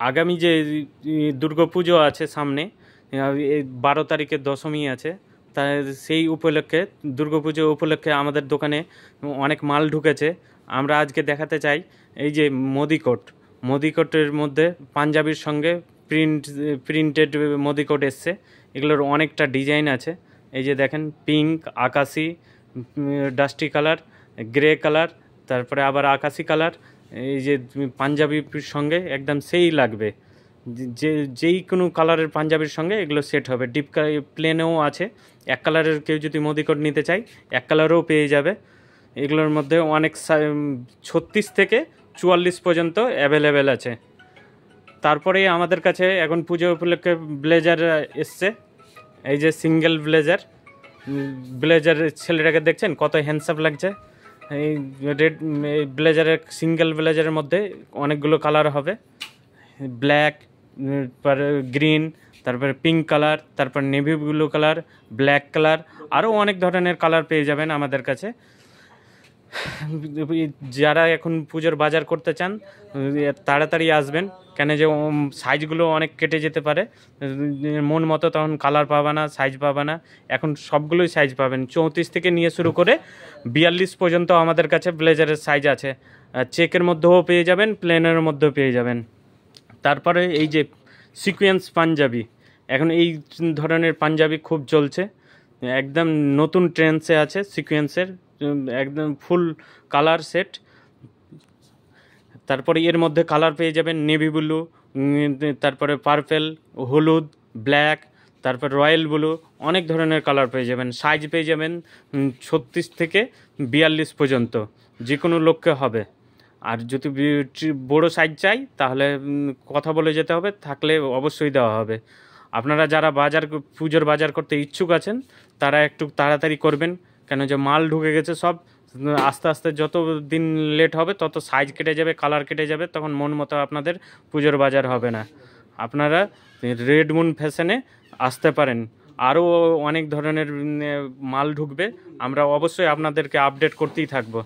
আগামী যে দুর্গাপুজো আছে সামনে, 12 তারিখে দশমী আছে, তা সেই উপলক্ষে, দুর্গাপুজো উপলক্ষে আমাদের দোকানে অনেক মাল ঢুকেছে। আমরা আজকে দেখাতে চাই এই যে মোদিকোটের মধ্যে পাঞ্জাবির সঙ্গে প্রিন্টেড মোদিকোট এসছে। এগুলোর অনেকটা ডিজাইন আছে। এই যে দেখেন, পিঙ্ক, আকাশি, ডাস্টি কালার, গ্রে কালার, তারপরে আবার আকাশি কালার। এই যে পাঞ্জাবির সঙ্গে একদম সেই লাগবে, যেই কোনো কালারের পাঞ্জাবির সঙ্গে এগুলো সেট হবে। ডিপ প্লেনেও আছে, এক কালারের কেউ যদি মোদিকোট নিতে চাই এক কালারও পেয়ে যাবে। এগুলোর মধ্যে অনেক 36 থেকে 44 পর্যন্ত অ্যাভেলেবেল আছে। তারপরে আমাদের কাছে এখন পুজো উপলক্ষে ব্লেজার এসছে। এই যে সিঙ্গেল ব্লেজার ছেলেটাকে দেখছেন কত হ্যান্ডসাম লাগছে। এই রেড ব্লেজারের, সিঙ্গেল ব্লেজারের মধ্যে অনেকগুলো কালার হবে, ব্ল্যাক, গ্রিন, তারপরে পিঙ্ক কালার, তারপর navy blue colour, black colour, আরও অনেক ধরনের কালার পেয়ে যাবেন আমাদের কাছে। যারা এখন পুজোর বাজার করতে চান তাড়াতাড়ি আসবেন, কেন যে সাইজগুলো অনেক কেটে যেতে পারে, মন মতো তখন কালার পাবে না, সাইজ পাবে না। এখন সবগুলোই সাইজ পাবেন, 34 থেকে নিয়ে শুরু করে 42 পর্যন্ত আমাদের কাছে ব্লেজারের সাইজ আছে। চেকের মধ্যেও পেয়ে যাবেন, প্লেনের মধ্যেও পেয়ে যাবেন। তারপরে এই যে সিকোয়েন্স পাঞ্জাবি, এখন এই ধরনের পাঞ্জাবি খুব চলছে, একদম নতুন ট্রেন্ডসে আছে সিকোয়েন্সের, একদম ফুল কালার সেট। তারপরে এর মধ্যে কালার পেয়ে যাবেন নেভি ব্লু, তারপরে পার্পেল, হলুদ, ব্ল্যাক, তারপর রয়্যাল ব্লু, অনেক ধরনের কালার পেয়ে যাবেন। সাইজ পেয়ে যাবেন 36 থেকে 42 পর্যন্ত, যে কোনো লোককে হবে। আর যদি বড় সাইজ চাই তাহলে কথা বলে যেতে হবে, থাকলে অবশ্যই দেওয়া হবে। আপনারা যারা পুজোর বাজার করতে ইচ্ছুক আছেন তারা একটু তাড়াতাড়ি করবেন, কেন যে মাল ঢুকে গেছে সব। আস্তে আস্তে যত দিন লেট হবে তত সাইজ কেটে যাবে, কালার কেটে যাবে, তখন মন মতো আপনাদের পুজোর বাজার হবে না। আপনারা রেড মুন ফ্যাশনে আসতে পারেন, আরও অনেক ধরনের মাল ঢুকবে, আমরা অবশ্যই আপনাদেরকে আপডেট করতেই থাকবো।